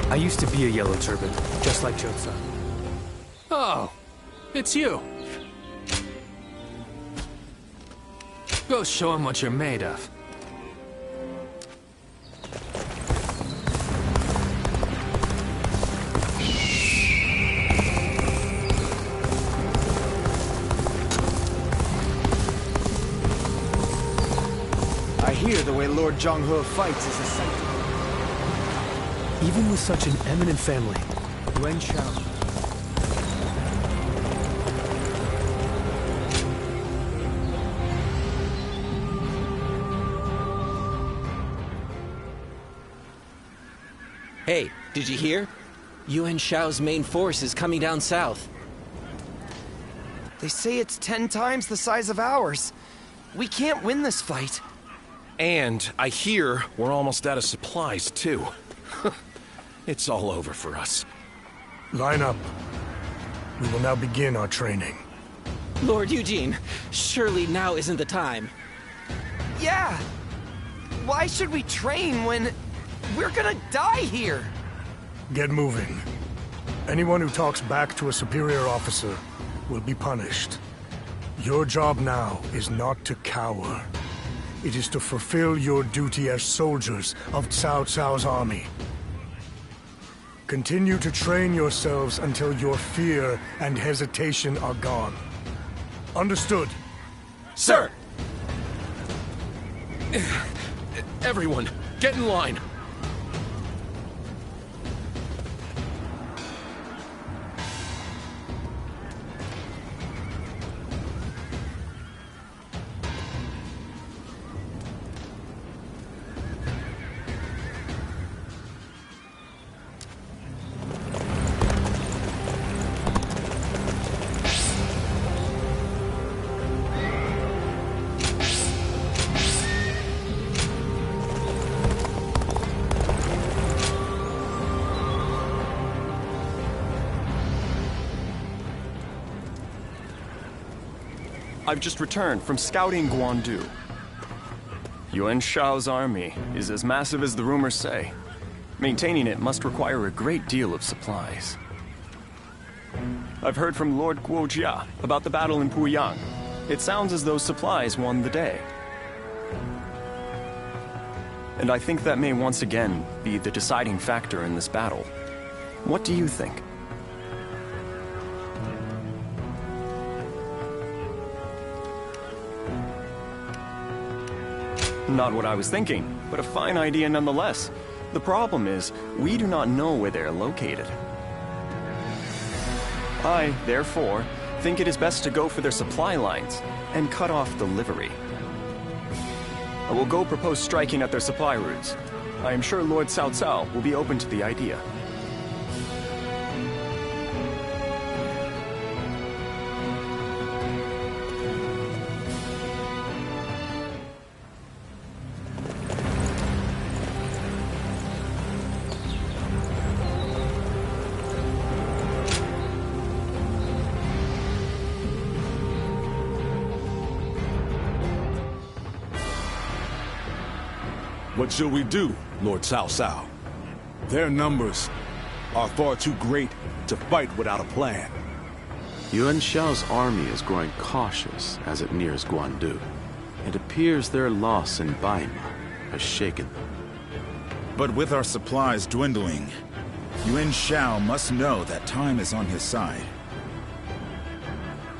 I used to be a yellow turban, just like Chou. Oh, it's you. Go show him what you're made of. I hear the way Lord Zhonghe fights is a sight. Even with such an eminent family, Yuan Shao. Hey, did you hear? Yuan Shao's main force is coming down south. They say it's 10 times the size of ours. We can't win this fight. And I hear we're almost out of supplies, too. It's all over for us. Line up. We will now begin our training. Lord Eugene, surely now isn't the time. Yeah! Why should we train when we're gonna die here? Get moving. Anyone who talks back to a superior officer will be punished. Your job now is not to cower. It is to fulfill your duty as soldiers of Cao Cao's army. Continue to train yourselves until your fear and hesitation are gone. Understood? Sir! Everyone, get in line. I've just returned from scouting Guan. Yuan Shao's army is as massive as the rumors say. Maintaining it must require a great deal of supplies. I've heard from Lord Guojia about the battle in Puyang. It sounds as though supplies won the day. And I think that may once again be the deciding factor in this battle. What do you think? Not what I was thinking, but a fine idea nonetheless. The problem is, we do not know where they're located. I, therefore, think it is best to go for their supply lines and cut off the livery. I will go propose striking at their supply routes. I am sure Lord Cao Cao will be open to the idea. What shall we do, Lord Cao Cao? Their numbers are far too great to fight without a plan. Yuan Shao's army is growing cautious as it nears Guan. It appears their loss in Baima has shaken them. But with our supplies dwindling, Yuan Shao must know that time is on his side.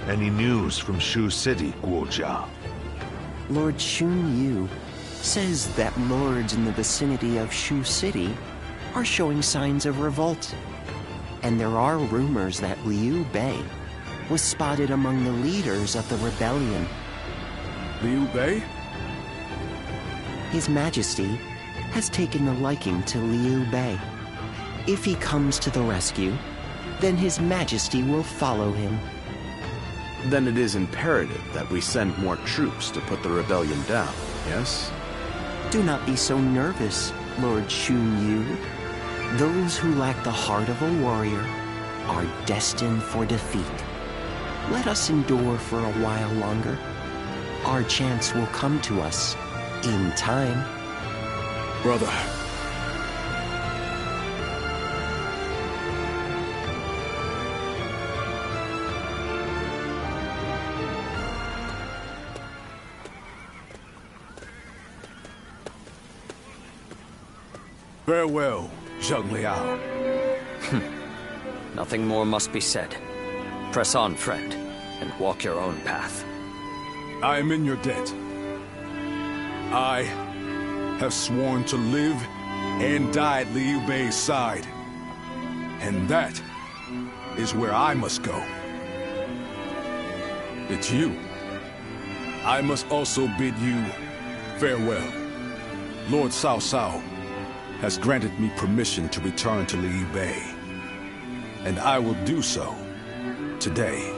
Any news from Shu City, Guojia? Lord Xun Yu says that lords in the vicinity of Shu City are showing signs of revolt. And there are rumors that Liu Bei was spotted among the leaders of the rebellion. Liu Bei? His Majesty has taken a liking to Liu Bei. If he comes to the rescue, then His Majesty will follow him. Then it is imperative that we send more troops to put the rebellion down, yes? Do not be so nervous, Lord Chun Yu. Those who lack the heart of a warrior are destined for defeat. Let us endure for a while longer. Our chance will come to us in time. Brother. Farewell, Zheng Liao. Nothing more must be said. Press on, friend, and walk your own path. I am in your debt. I have sworn to live and die at Liu Bei's side. And that is where I must go. It's you. I must also bid you farewell. Lord Cao Cao has granted me permission to return to Liu Bei. And I will do so today.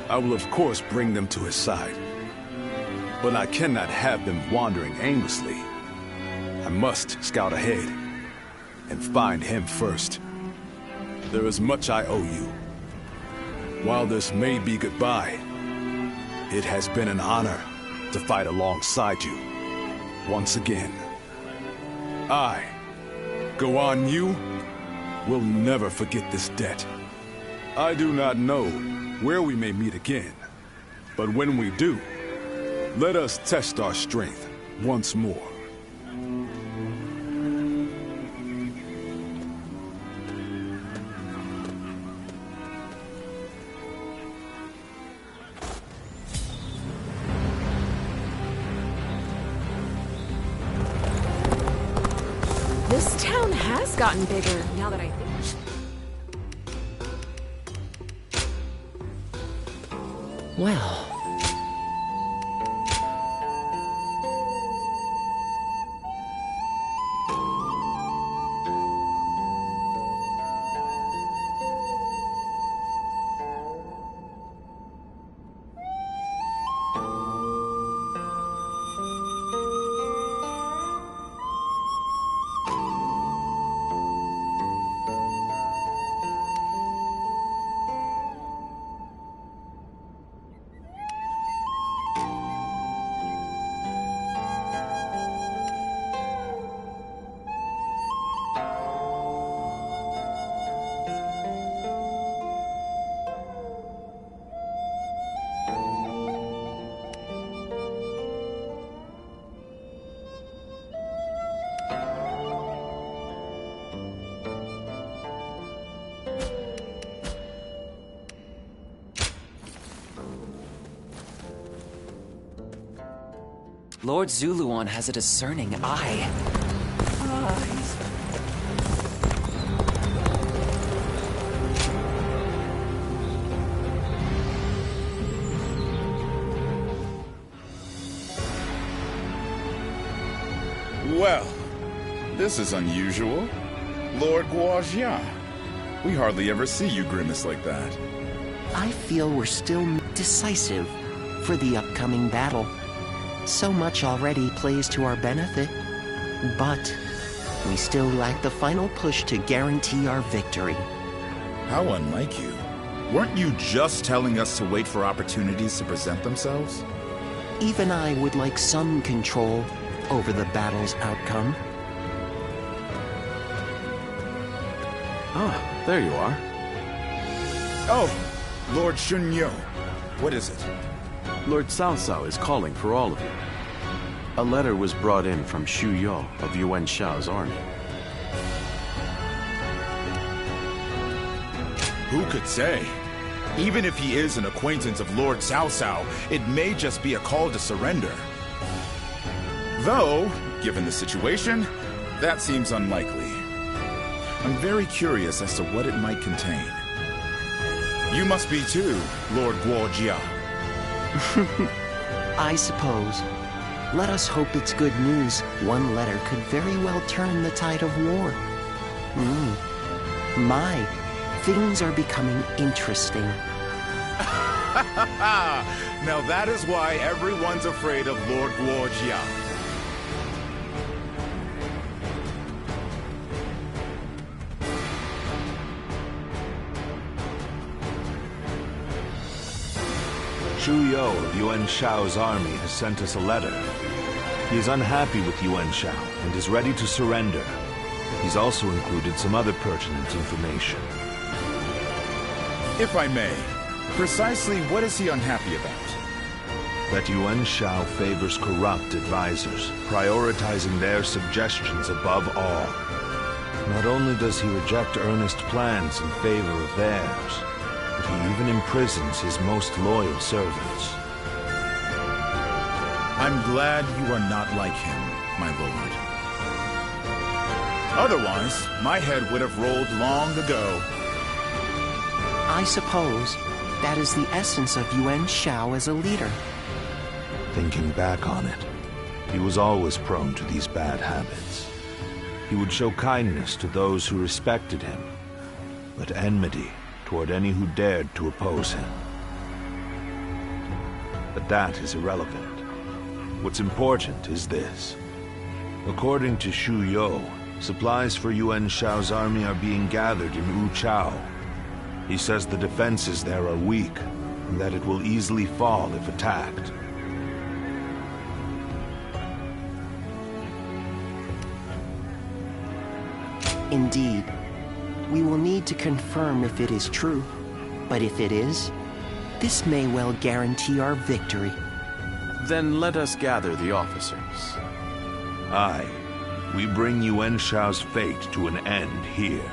I will of course bring them to his side. But I cannot have them wandering aimlessly. I must scout ahead and find him first. There is much I owe you. While this may be goodbye, it has been an honor to fight alongside you once again. I, Guan Yu, will never forget this debt. I do not know where we may meet again, but when we do, let us test our strength once more. This town has gotten bigger, now that I think. Well... Lord Zuluan has a discerning eye. Well, this is unusual. Lord Guojian. We hardly ever see you grimace like that. I feel we're still decisive for the upcoming battle. So much already plays to our benefit, but we still lack the final push to guarantee our victory. How unlike you. Weren't you just telling us to wait for opportunities to present themselves? Even I would like some control over the battle's outcome. Ah, there you are. Oh, Lord Shunyo. What is it? Lord Cao Cao is calling for all of you. A letter was brought in from Shu Yo of Yuan Shao's army. Who could say? Even if he is an acquaintance of Lord Cao Cao, it may just be a call to surrender. Though, given the situation, that seems unlikely. I'm very curious as to what it might contain. You must be too, Lord Guojia. I suppose. Let us hope it's good news. One letter could very well turn the tide of war. My, things are becoming interesting. Now that is why everyone's afraid of Lord Guo. Chou of Yuan Shao's army has sent us a letter. He is unhappy with Yuan Shao and is ready to surrender. He's also included some other pertinent information. If I may, precisely what is he unhappy about? That Yuan Shao favors corrupt advisors, prioritizing their suggestions above all. Not only does he reject earnest plans in favor of theirs, but he even imprisons his most loyal servants. I'm glad you are not like him, my lord. Otherwise, my head would have rolled long ago. I suppose that is the essence of Yuan Shao as a leader. Thinking back on it, he was always prone to these bad habits. He would show kindness to those who respected him, but enmity toward any who dared to oppose him. But that is irrelevant. What's important is this. According to Chou, supplies for Yuan Shao's army are being gathered in Cao. He says the defenses there are weak, and that it will easily fall if attacked. Indeed. We will need to confirm if it is true. But if it is, this may well guarantee our victory. Then let us gather the officers. Aye. We bring Yuan Shao's fate to an end here.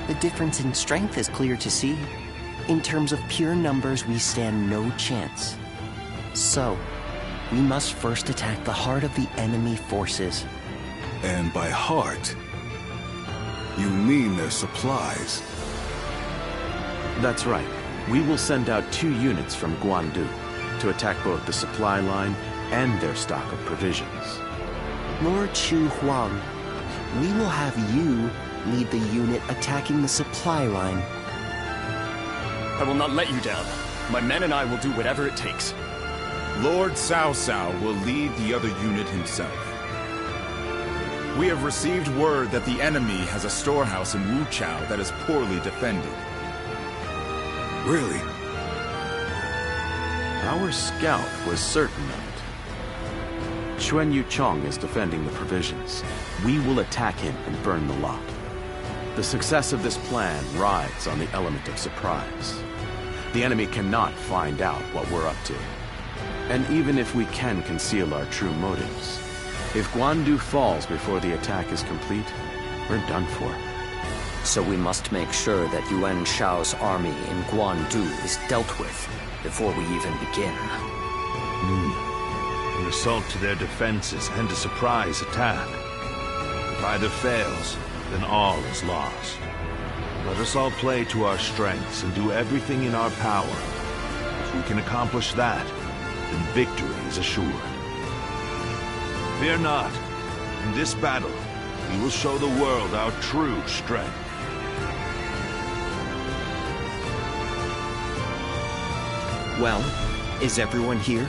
The difference in strength is clear to see. In terms of pure numbers, we stand no chance. So, we must first attack the heart of the enemy forces. And by heart, you mean their supplies? That's right. We will send out 2 units from Guan to attack both the supply line and their stock of provisions. Lord Chu Huang, we will have you lead the unit attacking the supply line. I will not let you down. My men and I will do whatever it takes. Lord Cao Cao will lead the other unit himself. We have received word that the enemy has a storehouse in Wuchao that is poorly defended. Really? Our scout was certain of it. Xuan Yuchong is defending the provisions. We will attack him and burn the lot. The success of this plan rides on the element of surprise. The enemy cannot find out what we're up to. And even if we can conceal our true motives, if Guan falls before the attack is complete, we're done for. So we must make sure that Yuan Shao's army in Guan is dealt with before we even begin. An assault to their defenses and a surprise attack. If either fails, then all is lost. Let us all play to our strengths and do everything in our power. If we can accomplish that, then victory is assured. Fear not. In this battle, we will show the world our true strength. Well, is everyone here?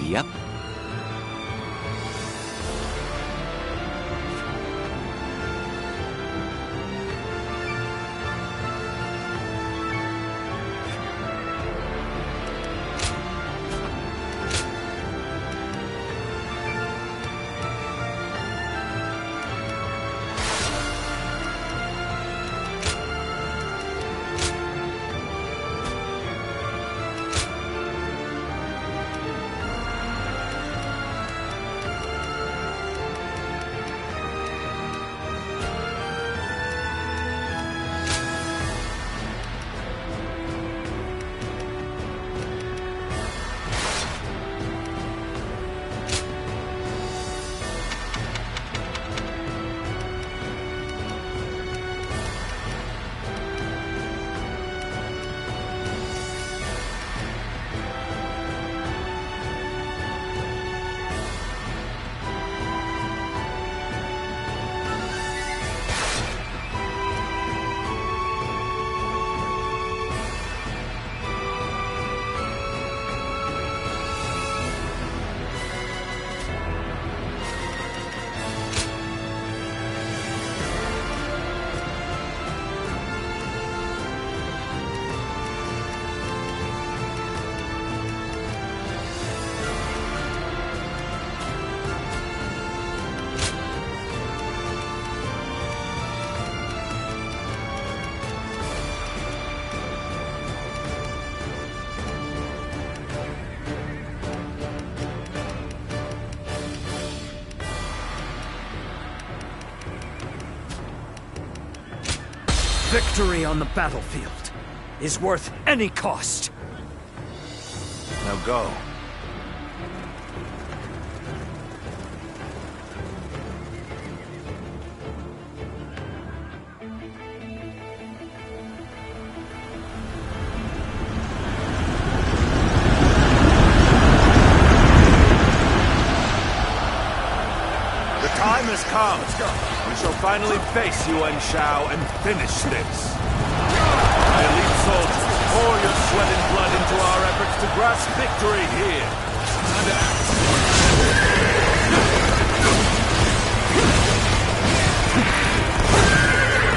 Yep. Victory on the battlefield is worth any cost. Now go. The time has come. Let's go. We shall finally face Yuan Shao and finish this. My elite soldiers, pour your sweat and blood into our efforts to grasp victory here.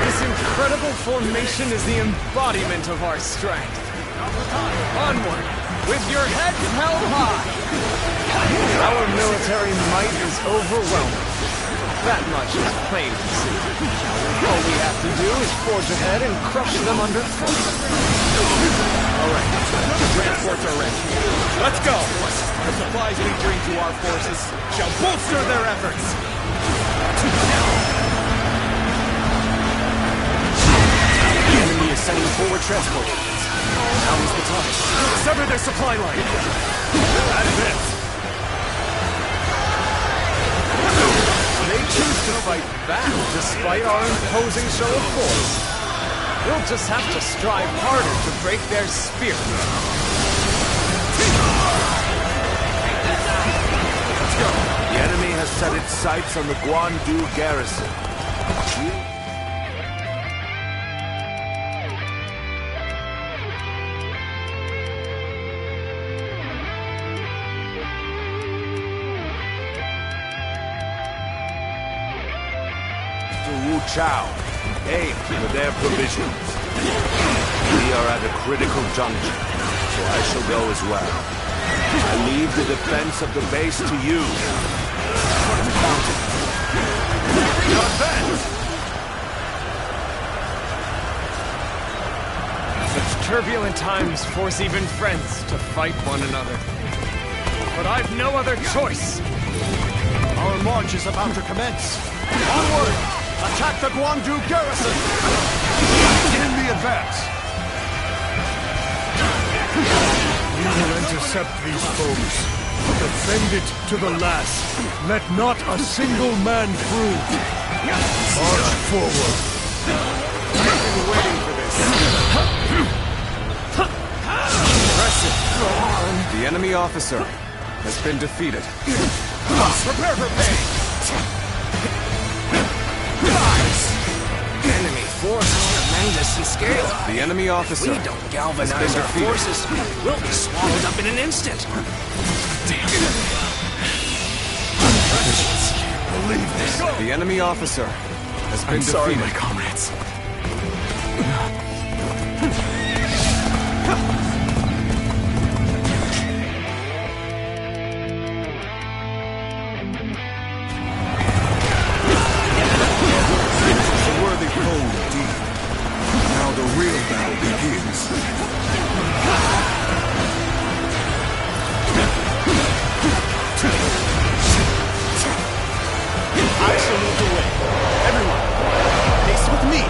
This incredible formation is the embodiment of our strength. Onward, with your heads held high. Our military might is overwhelming. That much is plain to see. All we have to do is forge ahead and crush them underfoot. Alright, the transports are ready. Let's go! The supplies we bring to our forces shall bolster their efforts! The enemy is sending forward transport units. Now is the time. Sever their supply line! That's it! They choose to fight back despite our imposing show of force. We'll just have to strive harder to break their spirit. Let's go. The enemy has set its sights on the Guan garrison. Chou, aim for their provisions. We are at a critical juncture, so I shall go as well. I leave the defense of the base to you. Advance! Such turbulent times force even friends to fight one another. But I've no other choice. Our march is about to commence. Onward! Attack the Guan garrison! In the advance! We will intercept these foes. Defend it to the last. Let not a single man through. March forward. I've been waiting for this. Impressive. The enemy officer has been defeated. Prepare for pain! Enemy force is tremendous in scale. The enemy officer. If we don't galvanize our forces, we'll be swallowed up in an instant. Damn. The enemy officer has been defeated. Sorry, my comrades. It's a worthy foe indeed. Now the real battle begins. I shall lead the way. Everyone, pace with me.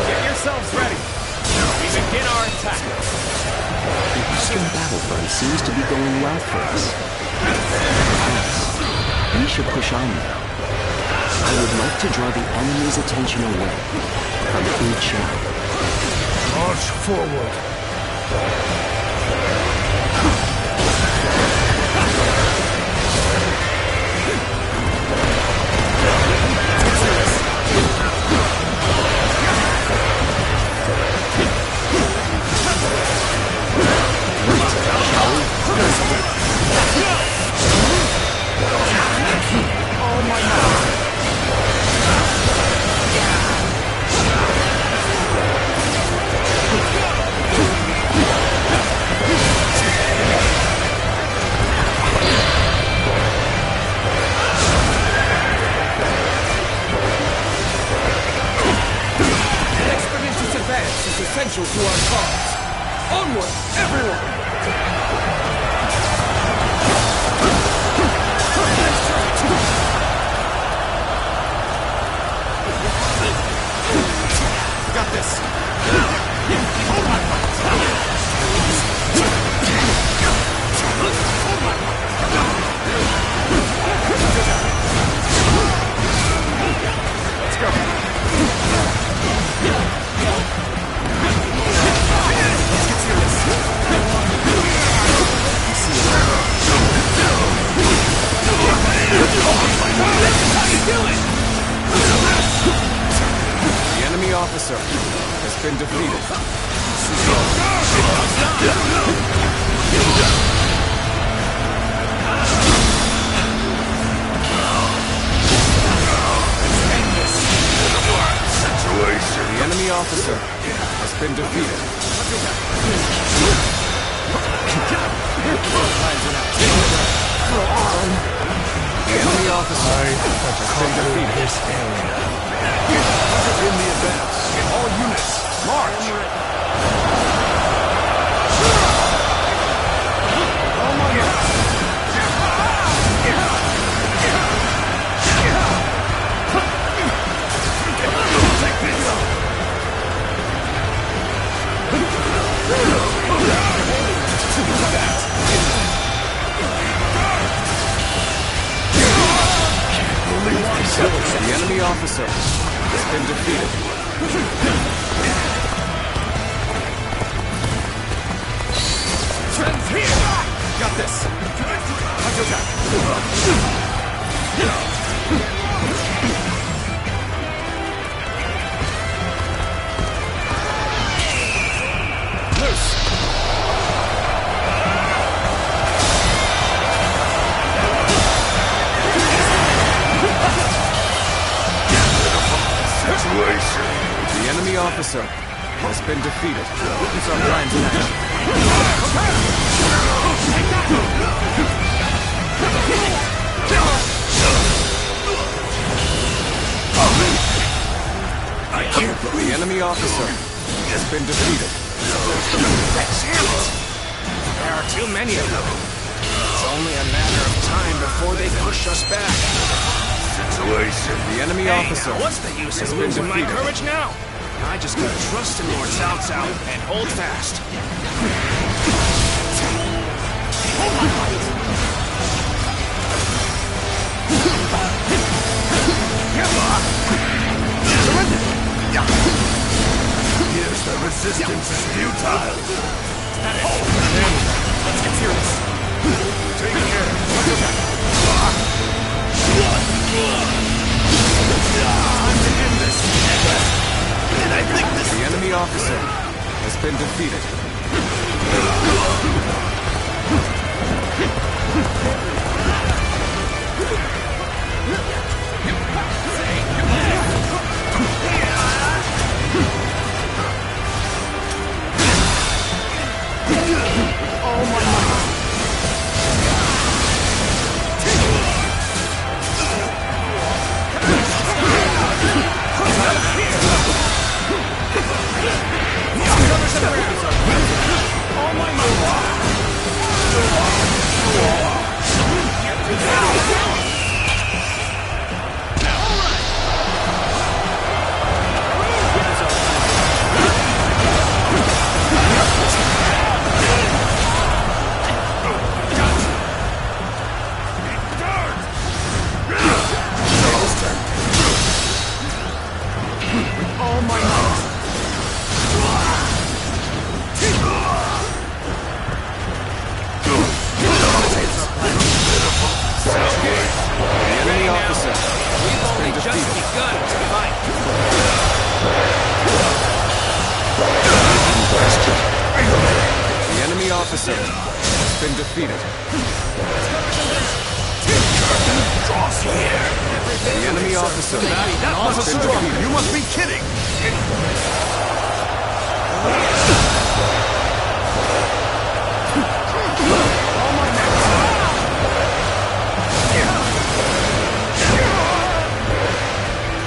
Get yourselves ready. We begin our attack. The eastern battlefront seems to be going well for us. We should push on now. I would like to draw the enemy's attention away from Cao Cao. March forward. Essential to our cause. Onward, everyone! Got this. Hold my Let's go. The enemy officer has been defeated. The enemy officer has been defeated. The enemy officer has been defeated. This area. In the advance. All units, march! Oh my God! Take this! The enemy officer has been defeated. Friends here! Got this! Loose! The enemy officer has been defeated. Witness our plans in action. I can't believe the enemy officer has been defeated. There are too many of them. It's only a matter of time before they push us back. The enemy officer What's the use has in been losing my defeated. courage now? I just gotta trust in Lord Cao Cao and hold fast. Hold my fight! Surrender! Here's the resistance is futile. Let's get serious. Take care. The enemy officer has been defeated. Oh my God. Oh my God. Officer has been defeated. Draws here. The enemy officer That was a storm. You must be kidding.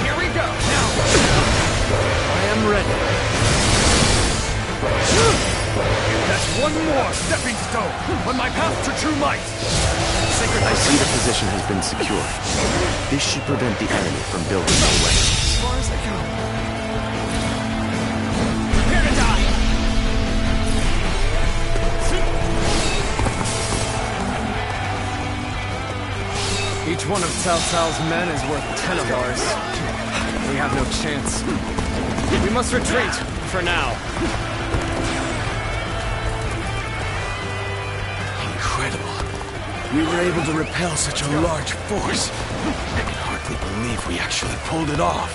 Here we go. Now, I am ready. That's one more stepping stone on my path to true might. I see the position has been secured. This should prevent the enemy from building their weapons. As far as I go. Prepare to die. Each one of Cao Cao's men is worth 10 of ours. We have no chance. We must retreat, for now. Incredible. We were able to repel such a large force. I can hardly believe we actually pulled it off.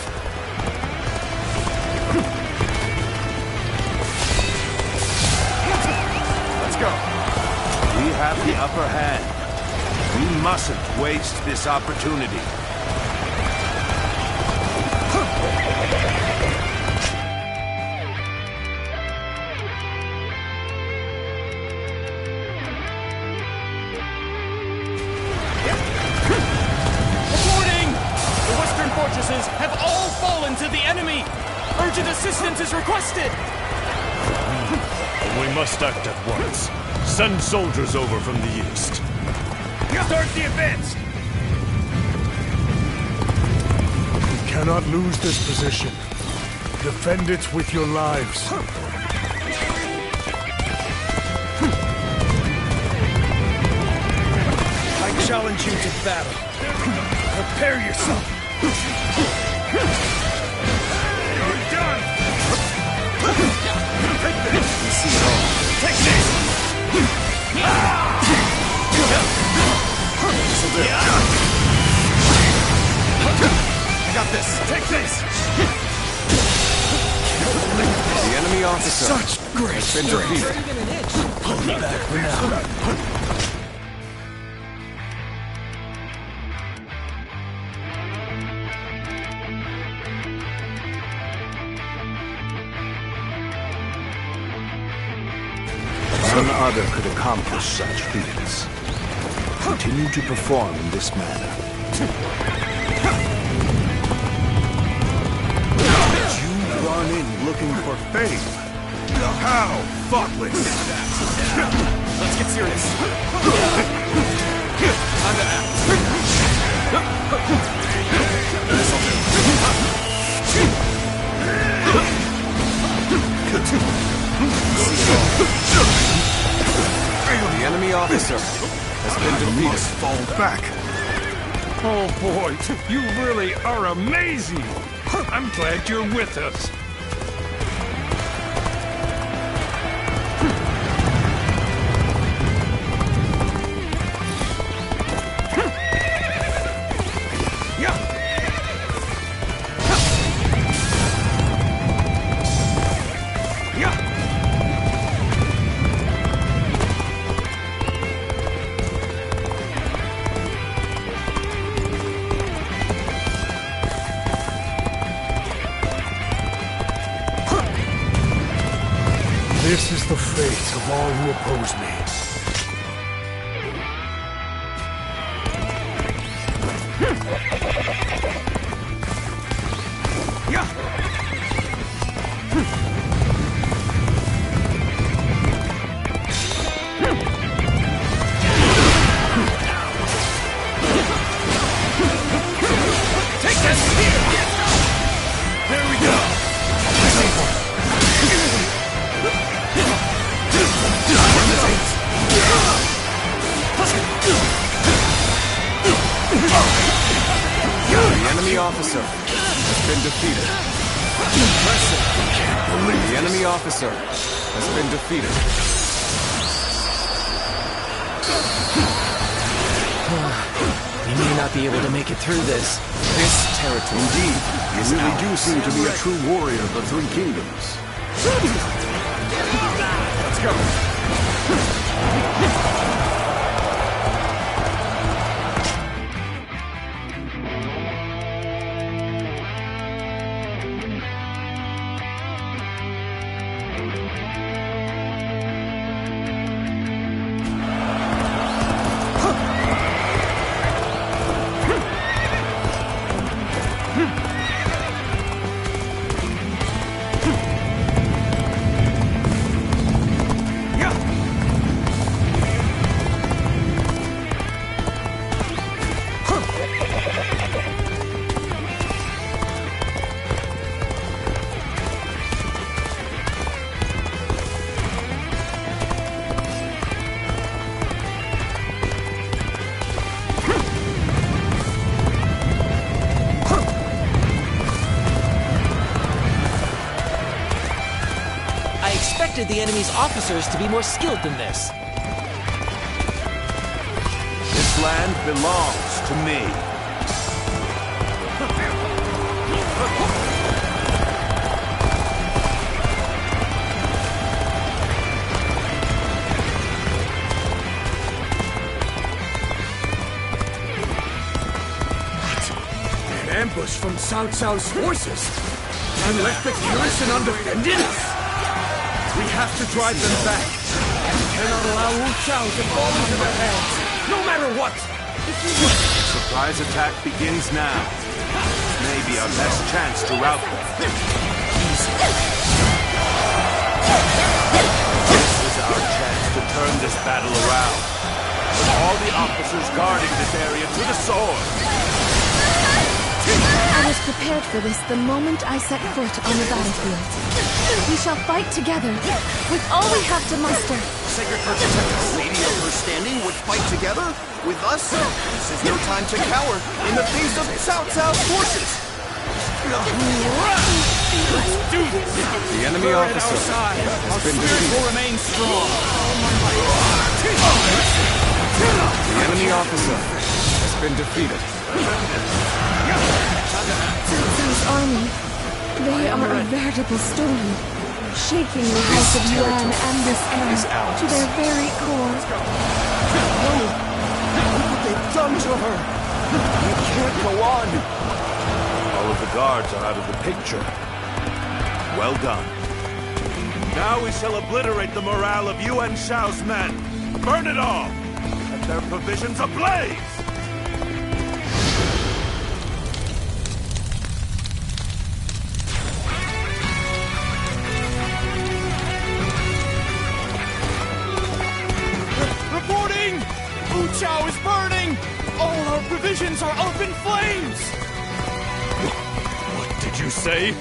Let's go. We have the upper hand. We mustn't waste this opportunity. Fortresses have all fallen to the enemy! Urgent assistance is requested! We must act at once. Send soldiers over from the east. Start the advance! We cannot lose this position. Defend it with your lives. I challenge you to battle. Prepare yourself. You're done! Take this! You see it all. Take this! This'll do. I got this. Take this! The enemy officer Such great has been defeated. Pull it back for now. None other could accomplish such feats. Continue to perform in this manner. You run in looking for fame. How thoughtless! Let's get serious. Time to act. The enemy officer has been defeated. Must fall back. Oh boy, you really are amazing! I'm glad you're with us. This is the fate of all who oppose me. Officer has been defeated. The enemy officer has been defeated. We may not be able to make it through this. This territory Indeed, you is really ours. do seem to be a true warrior of the Three Kingdoms. Let's go. The enemy's officers to be more skilled than this. This land belongs to me. An ambush from Cao Cao's forces? And left the garrison undefended? We have to drive them back. We cannot allow Wu Chao to fall into their hands, no matter what. Surprise attack begins now. This may be our best chance to rout them. This is our chance to turn this battle around. With all the officers guarding this area to the sword. I was prepared for this the moment I set foot on the battlefield. We shall fight together, with all we have to muster. Sacred Protector, Lady of her standing, would fight together with us? This is no time to cower in the face of Cao Cao's forces! Let's do this! The enemy officer has been defeated. Will remain strong. The enemy officer has been defeated. Cao Cao's army, they are a veritable storm, shaking the house of Yuan and this land to their very core. No! Look what they've done to her! You can't go on! All of the guards are out of the picture. Well done. Now we shall obliterate the morale of Yuan Shao's men. Burn it all! Set their provisions ablaze! Reporting! Wu Chao is burning! All our provisions are up in flames! What did you say?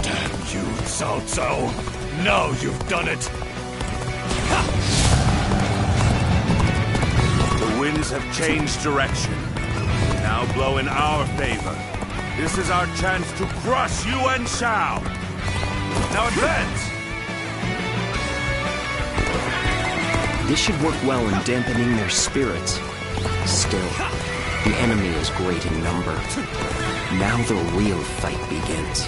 Damn you, Cao Cao! Now you've done it! The winds have changed direction. They now blow in our favor. This is our chance to crush Yuan Shao! Now advance! This should work well in dampening their spirits. Still, the enemy is great in number. Now the real fight begins.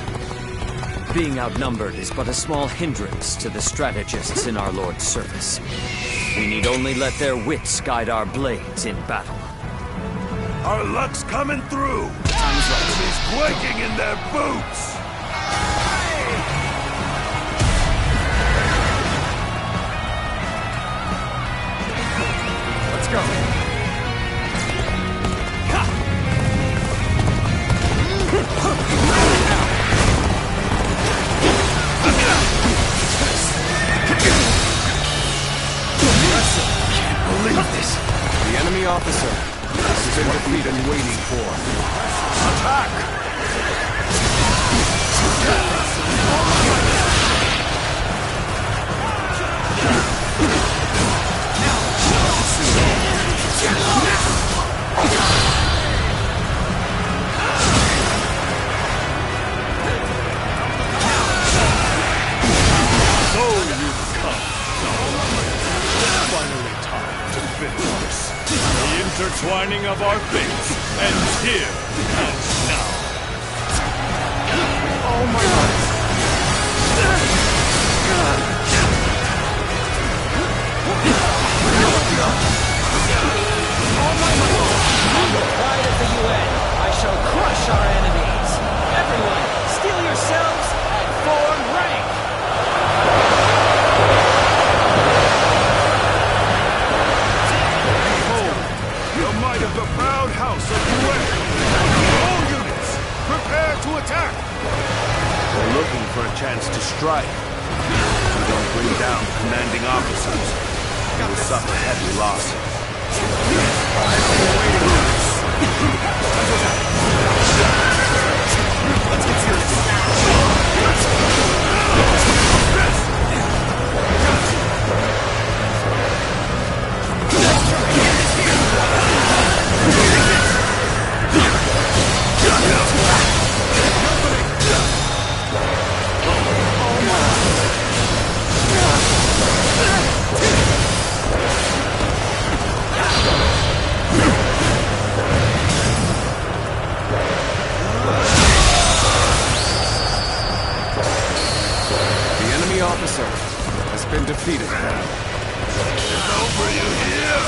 Being outnumbered is but a small hindrance to the strategists in our Lord's service. We need only let their wits guide our blades in battle. Our luck's coming through! Enemies quaking in their boots! The enemy officer has been defeated and waiting for. Attack! So you've come. Finally time to finish this. The intertwining of our fates ends here and now. Oh my God! On the pride of the Yuan, I shall crush our enemies. Everyone, steel yourselves and form rank. Behold, the might of the proud house of Yuan. All units, prepare to attack. We're looking for a chance to strike. If we don't bring down the commanding officers, we will suffer heavy losses. Let's get serious. Officer has been defeated. It's over, you hear?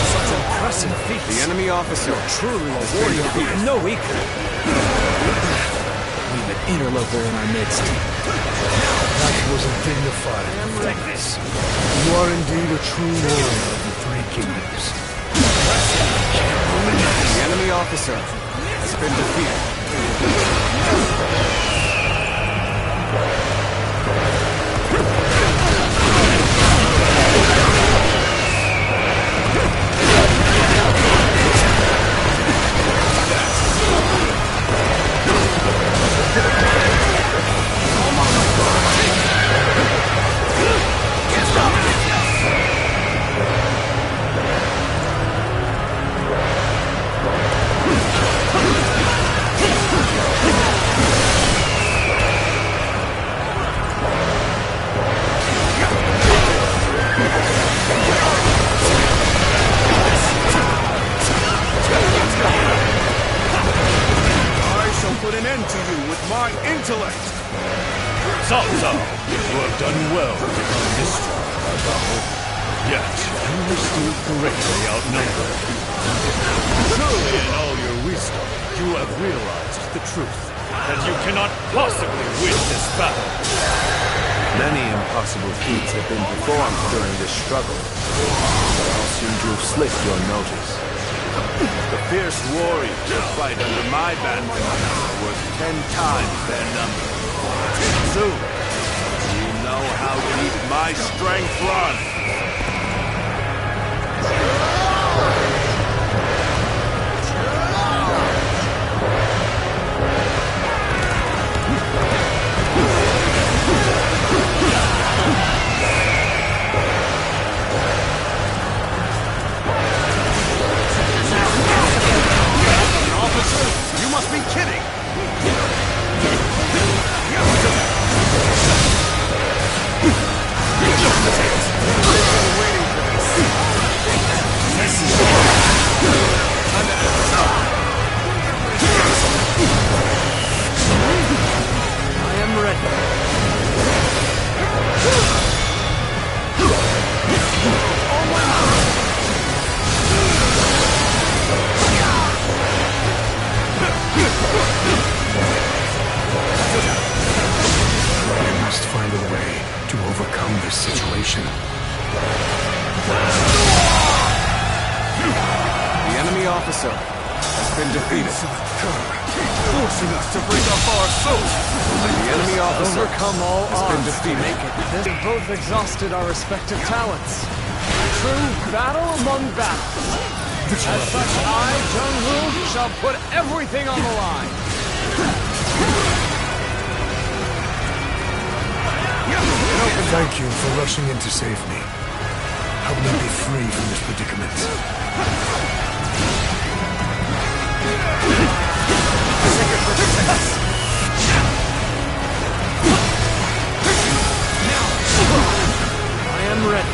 Such impressive feats. The enemy officer truly a warrior defeated. No equal. We've an interloper in our midst. That wasn't dignified. Thanks. You are indeed a true warrior of the Three Kingdoms. The enemy officer has been defeated. Put an end to you with my intellect! Cao Cao, you have done well to become this strong, my battle. Yet, you are still greatly outnumbered. Surely in all your wisdom, you have realized the truth, that you cannot possibly win this battle. Many impossible feats have been performed during this struggle, but all seem to have slipped your notice. The fierce warriors who fight under my banner are worth 10 times their number. Soon, you know how deep my strength runs. You must be kidding! I am ready. I must find a way to overcome this situation. officer has been defeated. Forcing us to break up our souls! The enemy officer Overcome all has been odds to defeated. make it. We've both exhausted our respective talents. True battle among battles. As such, I, Jung-Woo, shall put everything on the line. Thank you for rushing in to save me. Help me be free from this predicament. I am ready.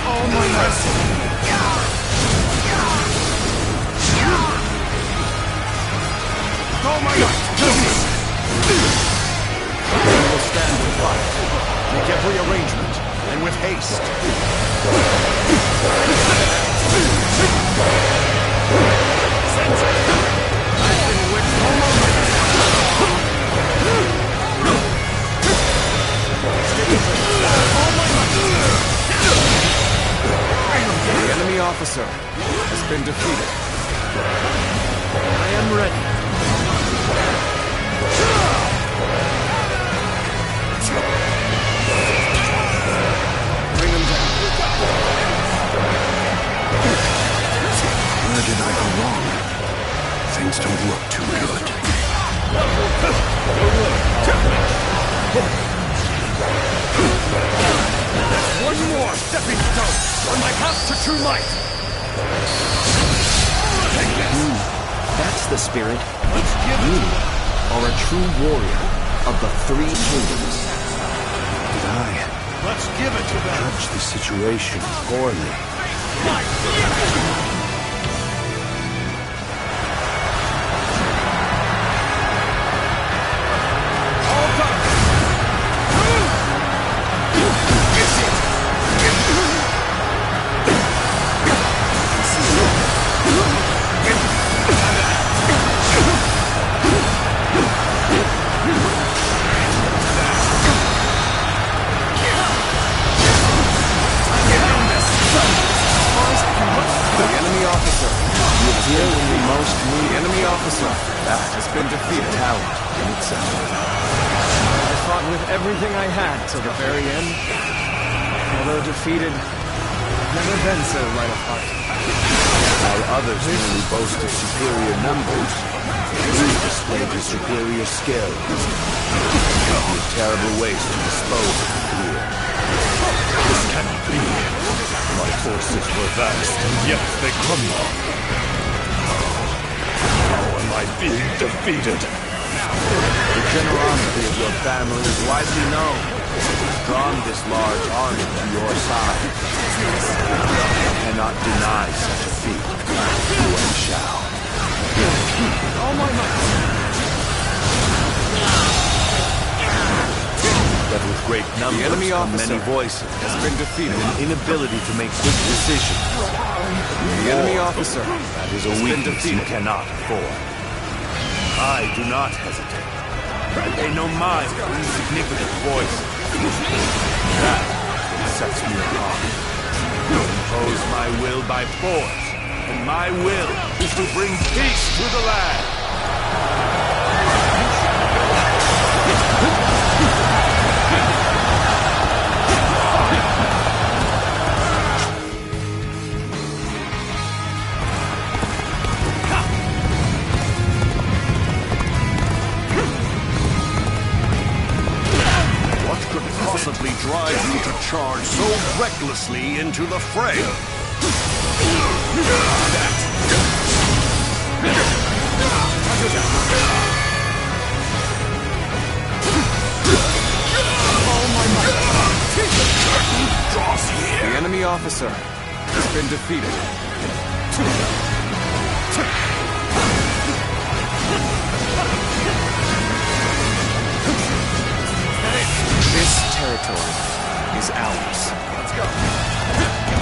All my mercy. All my might! We will stand and fight. Make every arrangement, and with haste. The enemy officer has been defeated. I am ready. Bring him down. Where did I go wrong? Things don't look too good. One more stepping stone on my path to true might! That's the spirit. You are a true warrior of the three kingdoms. Did I Let's give it to them! judge the situation poorly? Everything I had till the very end. Although defeated, never been so light of heart. While others merely boast of superior numbers, you displayed your superior skill. It would be a terrible waste to dispose of the clear. This cannot be. My forces were vast, and yet they crumble. How am I being defeated? The generosity of your family is widely known. It's drawn this large army to your side. You cannot deny such a feat, Yuan Shao. All my might. But with great numbers, The enemy come officer many voices has been defeated. and an inability to make quick decisions. The enemy officer That is a has been weakness you defeated. cannot afford. I do not hesitate. I pay no mind to insignificant voices. That sets me apart. You impose my will by force, and my will is to bring peace to the land. Possibly drive you to charge so recklessly into the fray? The enemy officer has been defeated. This territory is ours. Let's go.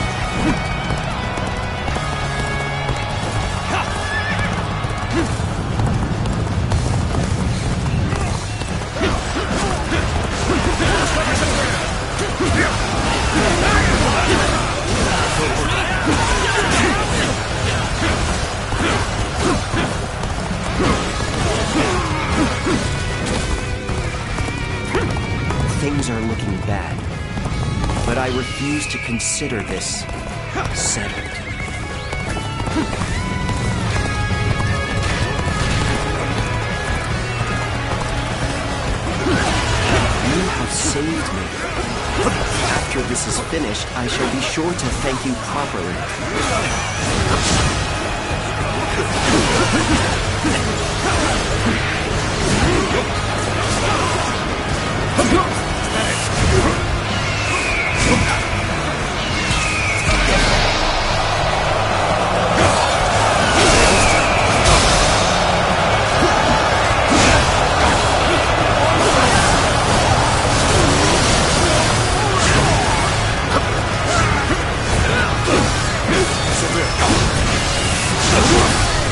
things are looking bad. But I refuse to consider this settled. You have saved me. After this is finished, I shall be sure to thank you properly.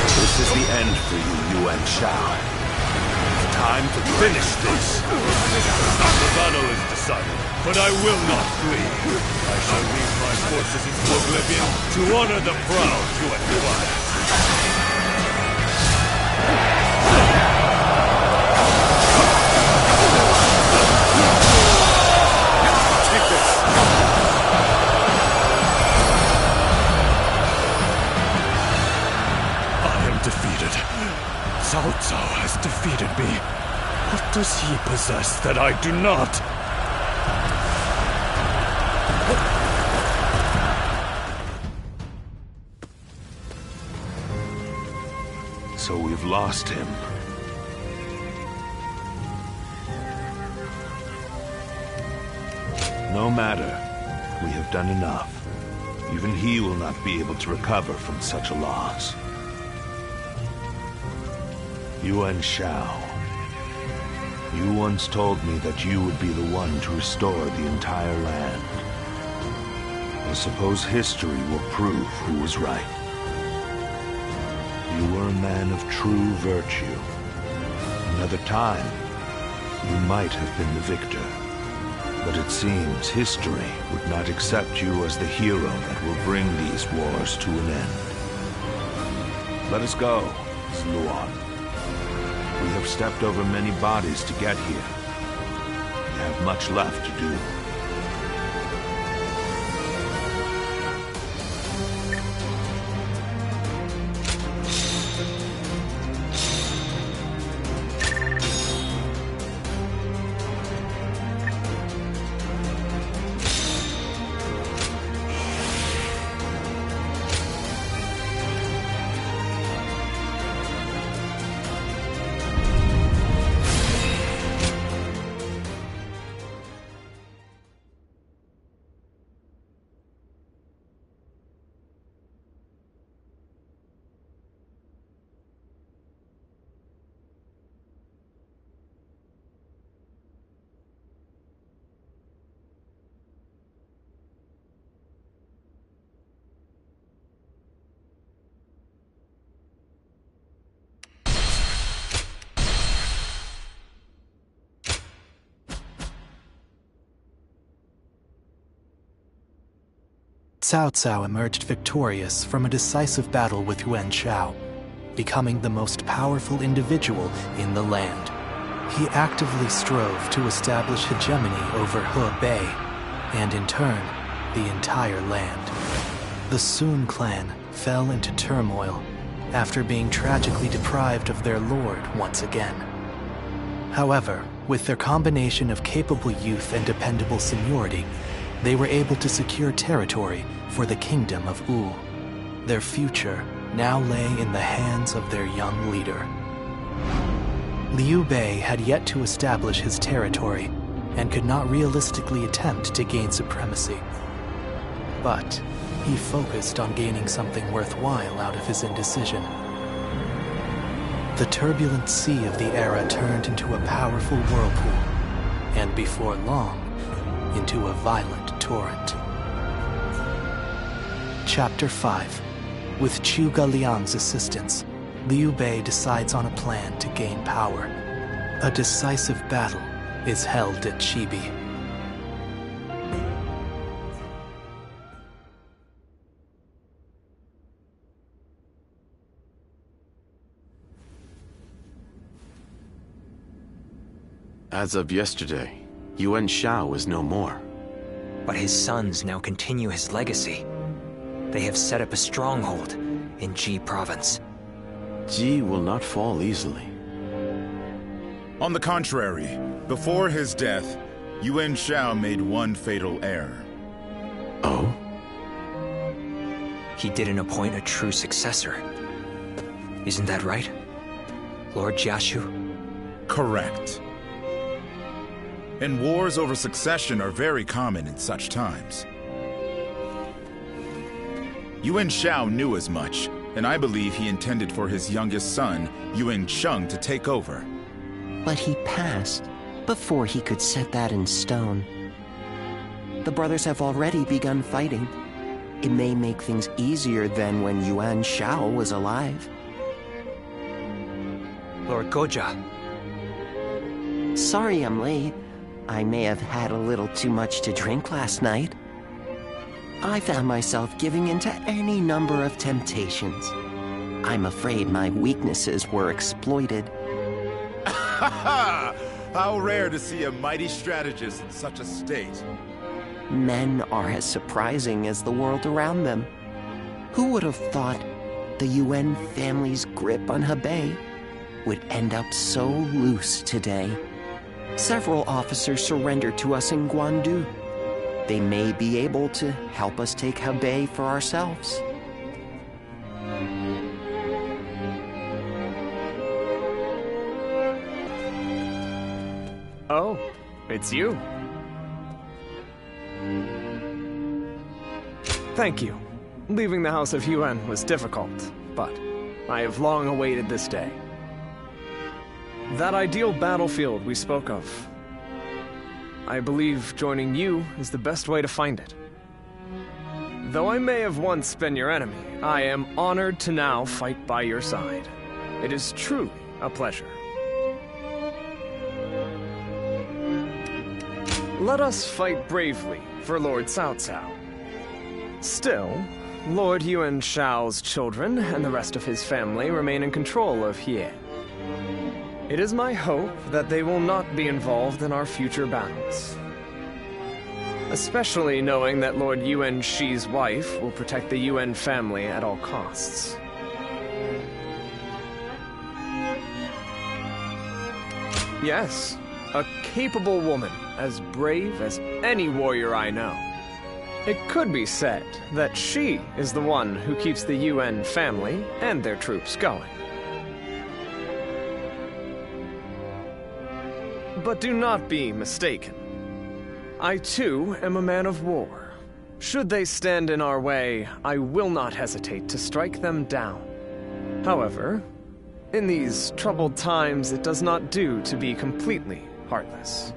This is the end for you, Yuan Shao. Time to finish this. The battle is decided, but I will not flee. I shall lead my forces into oblivion to honor the proud Yuan clan. Take this. Defeated. Cao Cao has defeated me. What does he possess that I do not? So we've lost him. No matter. We have done enough. Even he will not be able to recover from such a loss. Yuan Shao, you once told me that you would be the one to restore the entire land. I suppose history will prove who was right. You were a man of true virtue. Another time, you might have been the victor. But it seems history would not accept you as the hero that will bring these wars to an end. Let us go, Luan. We have stepped over many bodies to get here. We have much left to do. Cao Cao emerged victorious from a decisive battle with Yuan Shao, becoming the most powerful individual in the land. He actively strove to establish hegemony over Hebei, and in turn, the entire land. The Sun clan fell into turmoil after being tragically deprived of their lord once again. However, with their combination of capable youth and dependable seniority, they were able to secure territory for the kingdom of Wu. Their future now lay in the hands of their young leader. Liu Bei had yet to establish his territory and could not realistically attempt to gain supremacy. But he focused on gaining something worthwhile out of his indecision. The turbulent sea of the era turned into a powerful whirlpool, and before long, into a violent torrent. Chapter 5. With Zhuge Liang's assistance, Liu Bei decides on a plan to gain power. A decisive battle is held at Chibi. As of yesterday, Yuan Shao is no more. But his sons now continue his legacy. They have set up a stronghold in Ji province. Ji will not fall easily. On the contrary, before his death, Yuan Shao made one fatal error. Oh? He didn't appoint a true successor. Isn't that right, Lord Jiashu? Correct. And wars over succession are very common in such times. Yuan Shao knew as much, and I believe he intended for his youngest son, Yuan Cheng, to take over. But he passed before he could set that in stone. The brothers have already begun fighting. It may make things easier than when Yuan Shao was alive. Lord Goja. Sorry I'm late. I may have had a little too much to drink last night. I found myself giving in to any number of temptations. I'm afraid my weaknesses were exploited. How rare to see a mighty strategist in such a state. Men are as surprising as the world around them. Who would have thought the Yuan family's grip on Hebei would end up so loose today? Several officers surrendered to us in Guandu. They may be able to help us take Hebei for ourselves. Oh, it's you. Thank you. Leaving the House of Yuan was difficult, but I have long awaited this day. That ideal battlefield we spoke of. I believe joining you is the best way to find it. Though I may have once been your enemy, I am honored to now fight by your side. It is truly a pleasure. Let us fight bravely for Lord Cao Cao. Still, Lord Yuan Shao's children and the rest of his family remain in control of Hie. It is my hope that they will not be involved in our future battles. Especially knowing that Lord Yuan Shi's wife will protect the Yuan family at all costs. Yes, a capable woman, as brave as any warrior I know. It could be said that she is the one who keeps the Yuan family and their troops going. But do not be mistaken. I too am a man of war. Should they stand in our way, I will not hesitate to strike them down. However, in these troubled times, it does not do to be completely heartless.